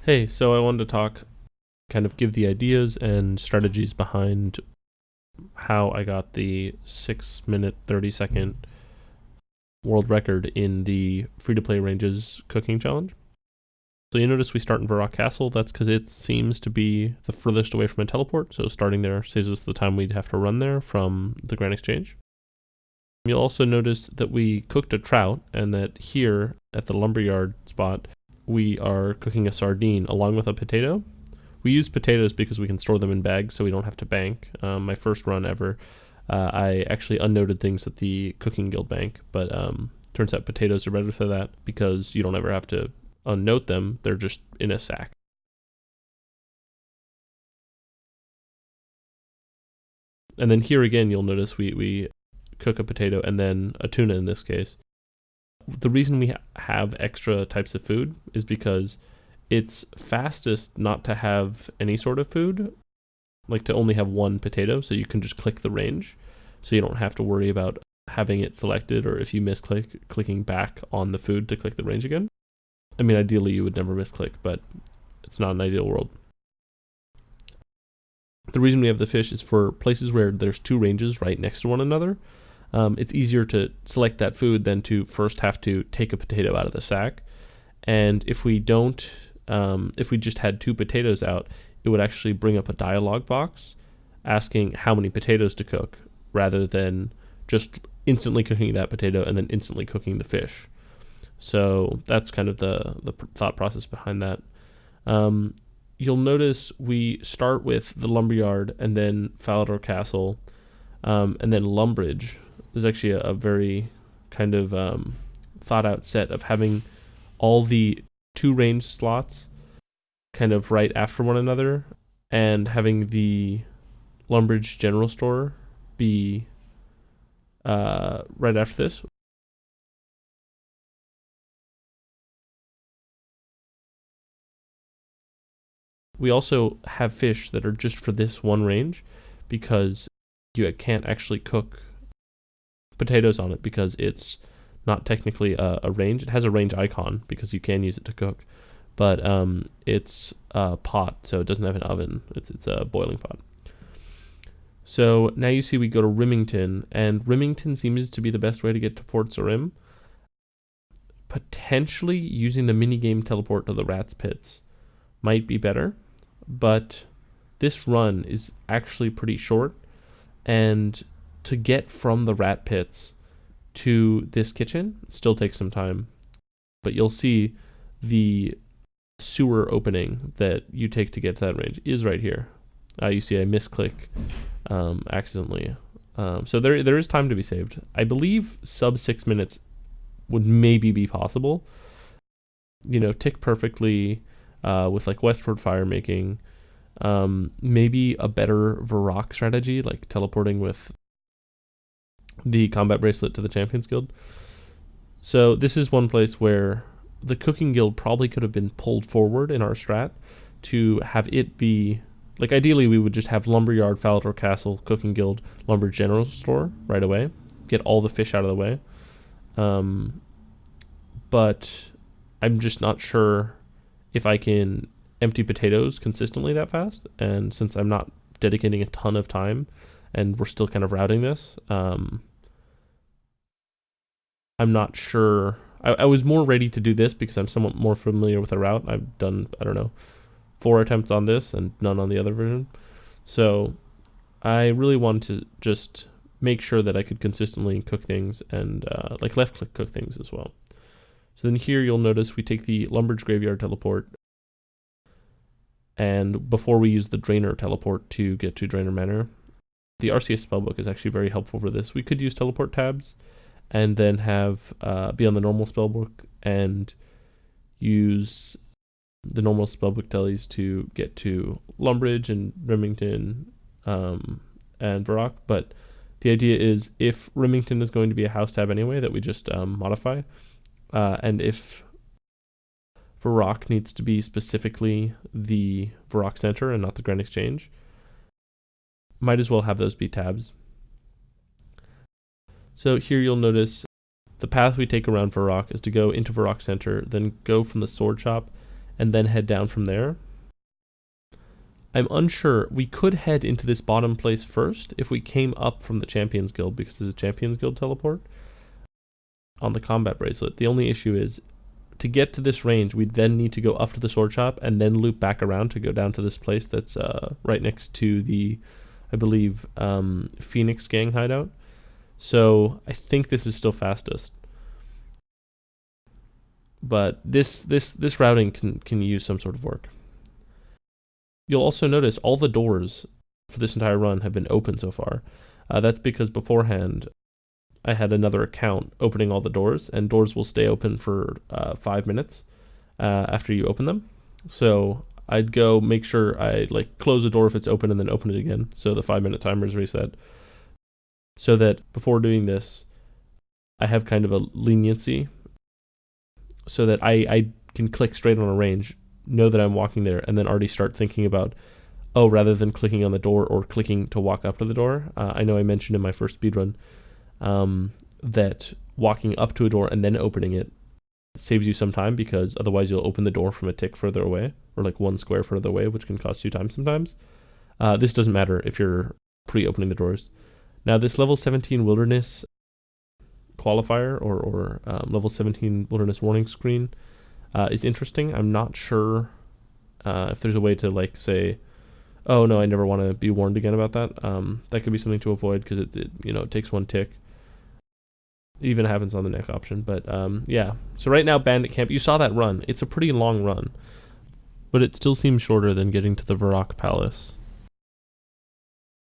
Hey, so I wanted to talk, kind of give the ideas and strategies behind how I got the 6-minute, 30-second world record in the free-to-play ranges cooking challenge. So you notice we start in Varrock Castle. That's because it seems to be the furthest away from a teleport, so starting there saves us the time we'd have to run there from the Grand Exchange. You'll also notice that we cooked a trout, and that here at the lumberyard spot, we are cooking a sardine along with a potato. We use potatoes because we can store them in bags so we don't have to bank. My first run ever, I actually unnoted things at the Cooking Guild bank, but turns out potatoes are better for that because you don't ever have to unnote them. They're just in a sack. And then here again, you'll notice we cook a potato and then a tuna in this case. The reason we have extra types of food is because it's fastest not to have any sort of food, like to only have one potato, so you can just click the range, so you don't have to worry about having it selected, or if you misclick, clicking back on the food to click the range again. I mean, ideally you would never misclick, but it's not an ideal world. The reason we have the fish is for places where there's two ranges right next to one another. It's easier to select that food than to first have to take a potato out of the sack. And if we don't, if we just had two potatoes out, it would actually bring up a dialog box asking how many potatoes to cook, rather than just instantly cooking that potato and then instantly cooking the fish. So that's kind of the thought process behind that. You'll notice we start with the lumberyard and then Falador Castle, and then Lumbridge. There's actually a very kind of thought out set of having all the two range slots kind of right after one another, and having the Lumbridge general store be right after this. We also have fish that are just for this one range because you can't actually cook potatoes on it because it's not technically a range. It has a range icon because you can use it to cook, but it's a pot, so it doesn't have an oven. It's a boiling pot. So now you see we go to Rimington, and Rimington seems to be the best way to get to Port Sarim. Potentially using the minigame teleport to the Rat's Pits might be better, but this run is actually pretty short, and to get from the Rat Pits to this kitchen still takes some time. But you'll see the sewer opening that you take to get to that range is right here. You see I misclick accidentally. So there is time to be saved. I believe sub 6 minutes would maybe be possible. You know, tick perfectly with like Westward Fire making. Maybe a better Varrock strategy, like teleporting with the combat bracelet to the Champions Guild. So this is one place where the Cooking Guild probably could have been pulled forward in our strat to have it be, like ideally we would just have Lumberyard, Falador Castle, Cooking Guild, Lumber General Store right away, get all the fish out of the way. But I'm just not sure if I can empty potatoes consistently that fast, and since I'm not dedicating a ton of time and we're still kind of routing this, I'm not sure. I was more ready to do this because I'm somewhat more familiar with the route. I've done, I don't know, 4 attempts on this and none on the other version. So I really wanted to just make sure that I could consistently cook things and like left click cook things as well. So then here you'll notice we take the Lumbridge Graveyard teleport, and before we use the Drainer teleport to get to Drainer Manor, the RCS spellbook is actually very helpful for this. We could use teleport tabs and then have be on the normal spellbook and use the normal spellbook tellies to get to Lumbridge and Rimington and Varrock. But the idea is if Rimington is going to be a house tab anyway, that we just modify, and if Varrock needs to be specifically the Varrock Center and not the Grand Exchange, might as well have those be tabs. So here you'll notice the path we take around Varrock is to go into Varrock Center, then go from the sword shop and then head down from there. I'm unsure. We could head into this bottom place first if we came up from the Champions Guild, because there's a Champions Guild teleport on the combat bracelet. The only issue is, to get to this range, we'd then need to go up to the sword shop and then loop back around to go down to this place that's right next to the, I believe, Phoenix Gang hideout. So I think this is still fastest. But this routing can use some sort of work. You'll also notice all the doors for this entire run have been open so far. That's because beforehand I had another account opening all the doors, and doors will stay open for 5 minutes after you open them. So I'd go make sure I like close a door if it's open and then open it again, so the 5-minute timer is reset. So that before doing this, I have kind of a leniency, so that I can click straight on a range, know that I'm walking there, and then already start thinking about, oh, rather than clicking on the door or clicking to walk up to the door. I know I mentioned in my first speedrun that walking up to a door and then opening it saves you some time, because otherwise you'll open the door from a tick further away, or like 1 square further away, which can cost you time sometimes. This doesn't matter if you're pre-opening the doors. Now, this level 17 wilderness qualifier or level 17 wilderness warning screen is interesting. I'm not sure if there's a way to like say, oh no, I never want to be warned again about that. That could be something to avoid, because it takes 1 tick. It even happens on the neck option. But yeah, so right now Bandit Camp, you saw that run. It's a pretty long run, but it still seems shorter than getting to the Varrock Palace.